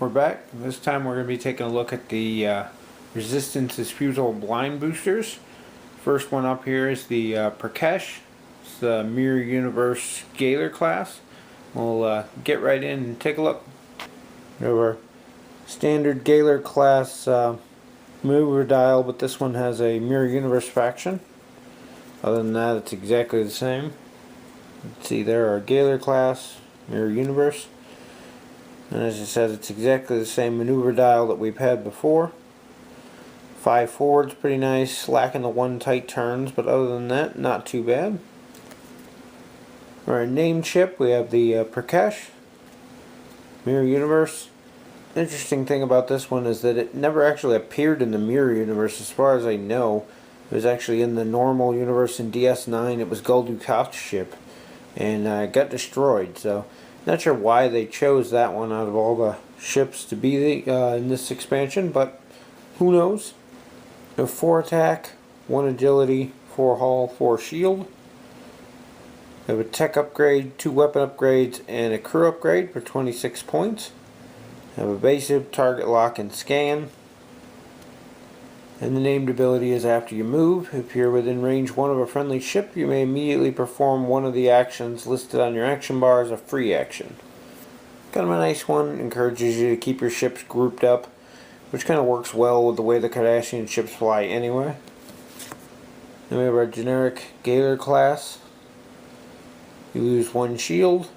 We're back. This time we're going to be taking a look at the Resistance's Futile blind boosters. First one up here is the Prakesh. It's the Mirror Universe Galor-class. We'll get right in and take a look. We have our standard Galor-class maneuver dial, but this one has a Mirror Universe faction. Other than that, it's exactly the same. Let's see, there our Galor-class, Mirror Universe. And as I said, it's exactly the same maneuver dial that we've had before. 5 forwards, pretty nice. Lacking the 1 tight turns, but other than that, not too bad. For our named ship, we have the Prakesh, Mirror Universe. Interesting thing about this one is that it never actually appeared in the Mirror Universe, as far as I know. It was actually in the normal universe in DS9. It was Gul Dukat's ship, and got destroyed. So, not sure why they chose that one out of all the ships to be in this expansion, but who knows. We have 4 attack, 1 agility, 4 hull, 4 shield. We have a tech upgrade, 2 weapon upgrades, and a crew upgrade for 26 points. We have evasive, target lock, and scan. And the named ability is after you move. If you're within range 1 of a friendly ship, you may immediately perform one of the actions listed on your action bar as a free action. Kind of a nice one. Encourages you to keep your ships grouped up, which kind of works well with the way the Cardassian ships fly anyway. Then we have our generic Galor-class. You lose 1 shield.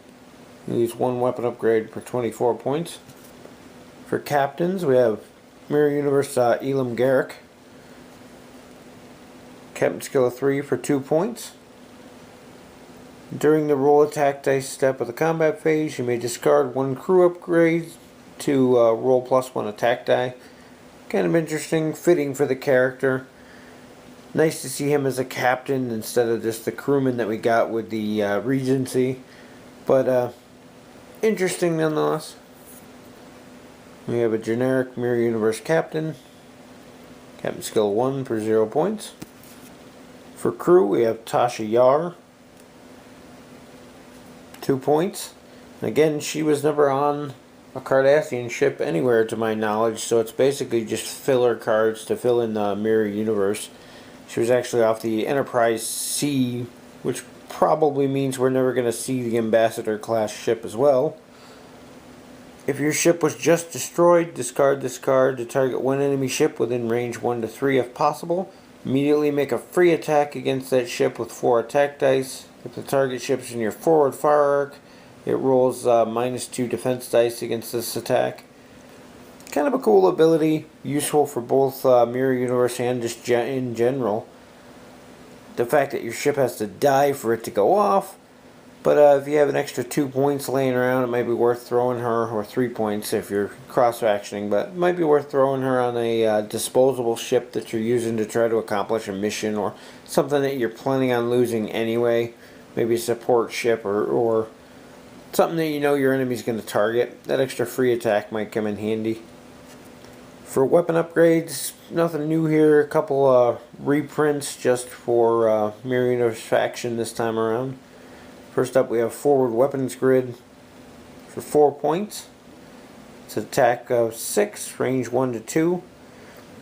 You lose 1 weapon upgrade for 24 points. For captains, we have Mirror Universe Elam Garrick. Captain skill of 3 for 2 points. During the roll attack dice step of the combat phase, you may discard 1 crew upgrade to roll +1 attack die. Kind of interesting, fitting for the character. Nice to see him as a captain instead of just the crewman that we got with the Regency. But interesting nonetheless. We have a generic Mirror Universe captain. Captain skill 1 for 0 points. For crew, we have Tasha Yar, 2 points. And again, she was never on a Cardassian ship anywhere to my knowledge, so it's basically just filler cards to fill in the Mirror Universe. She was actually off the Enterprise C, which probably means we're never going to see the Ambassador class ship as well. If your ship was just destroyed, discard this card to target 1 enemy ship within range 1 to 3 if possible. Immediately make a free attack against that ship with 4 attack dice. If the target ship's in your forward fire arc, it rolls -2 defense dice against this attack. Kind of a cool ability, useful for both Mirror Universe and just in general. The fact that your ship has to die for it to go off, but if you have an extra 2 points laying around, it might be worth throwing her, or 3 points if you're cross-factioning, but it might be worth throwing her on a disposable ship that you're using to try to accomplish a mission, or something that you're planning on losing anyway. Maybe a support ship, or something that you know your enemy's going to target. That extra free attack might come in handy. For weapon upgrades, nothing new here. A couple reprints just for Mirror Universe faction this time around. First up, we have forward weapons grid for 4 points. It's attack of 6, range 1 to 2.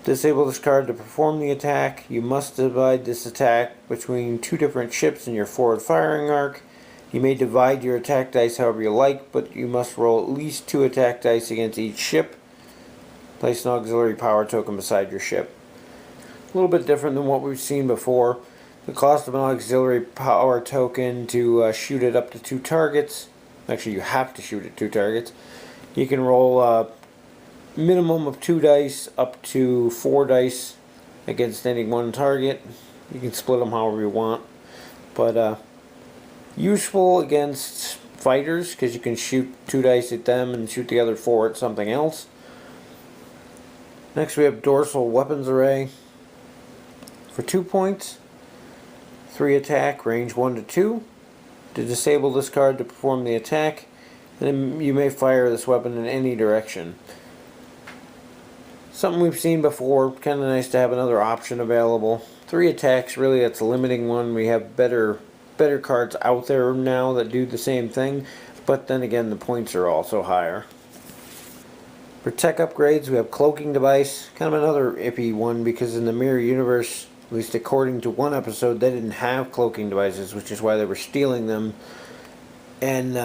Disable this card to perform the attack. You must divide this attack between 2 different ships in your forward firing arc. You may divide your attack dice however you like, but you must roll at least 2 attack dice against each ship. Place an auxiliary power token beside your ship. A little bit different than what we've seen before. The cost of an auxiliary power token to shoot it up to 2 targets. Actually, you have to shoot at 2 targets. You can roll a minimum of 2 dice up to 4 dice against any 1 target. You can split them however you want. But useful against fighters because you can shoot 2 dice at them and shoot the other 4 at something else. Next we have Dorsal Weapons array for 2 points. 3 attack, range 1 to 2. To disable this card to perform the attack, and then you may fire this weapon in any direction. Something we've seen before, kind of nice to have another option available. 3 attacks, really that's a limiting one. We have better cards out there now that do the same thing, but then again the points are also higher. For tech upgrades, we have cloaking device. Kind of another iffy one because in the mirror universe, at least according to one episode, they didn't have cloaking devices, which is why they were stealing them. And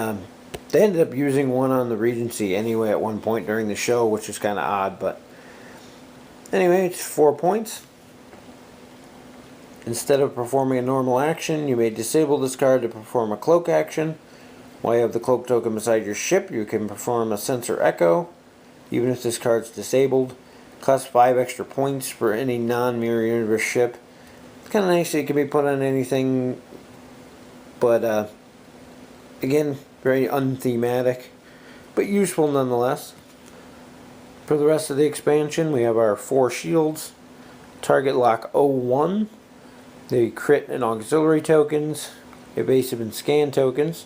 they ended up using one on the Regency anyway at one point during the show, which is kind of odd. But anyway, it's 4 points. Instead of performing a normal action, you may disable this card to perform a cloak action. While you have the cloak token beside your ship, you can perform a sensor echo. Even if this card's disabled, costs 5 extra points for any non-mirror universe ship. It's kind of nice that it can be put on anything, but again, very unthematic, but useful nonetheless. For the rest of the expansion, we have our 4 shields, target lock 01, the crit and auxiliary tokens, evasive and scan tokens,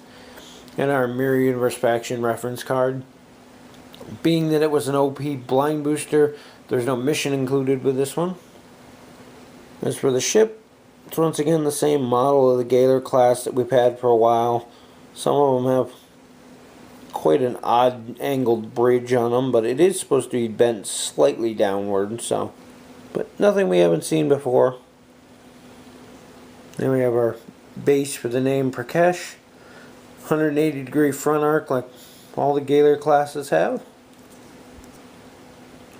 and our mirror universe faction reference card. Being that it was an OP blind booster, there's no mission included with this one. As for the ship, it's once again the same model of the Galor-class that we've had for a while. Some of them have quite an odd angled bridge on them, but it is supposed to be bent slightly downward, so. But nothing we haven't seen before. Then we have our base for the name Prakesh. 180-degree front arc like all the Galor classes have.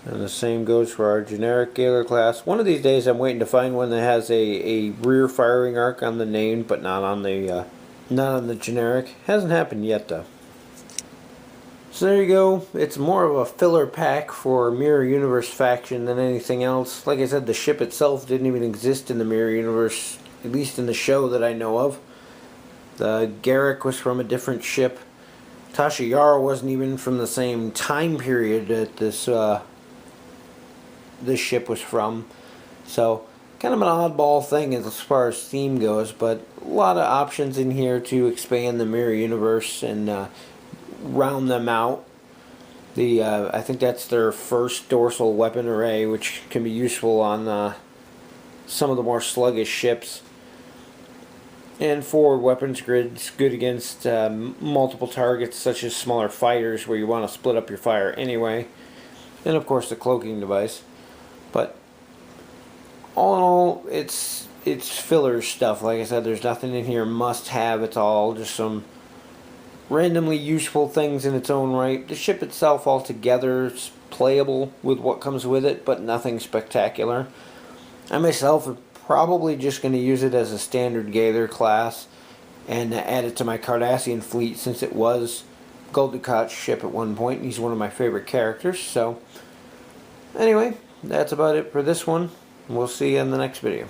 And the same goes for our generic Galor class. One of these days I'm waiting to find one that has a rear firing arc on the name, but not on the generic. Hasn't happened yet though. So there you go. It's more of a filler pack for Mirror Universe faction than anything else. Like I said, the ship itself didn't even exist in the Mirror Universe, at least in the show that I know of. The Garrick was from a different ship. Tasha Yar wasn't even from the same time period that this ship was from. So, kind of an oddball thing as far as theme goes, but a lot of options in here to expand the Mirror Universe and round them out. I think that's their first dorsal weapon array, which can be useful on some of the more sluggish ships. And forward weapons grid's good against multiple targets, such as smaller fighters, where you want to split up your fire anyway. And of course the cloaking device. But all in all, it's filler stuff. Like I said, there's nothing in here must have. It's all just some randomly useful things in its own right. The ship itself altogether is playable with what comes with it, but nothing spectacular. I myself am probably just going to use it as a standard Galor class and add it to my Cardassian fleet, since it was Gul Dukat's ship at one point. He's one of my favorite characters. So anyway, that's about it for this one. We'll see you in the next video.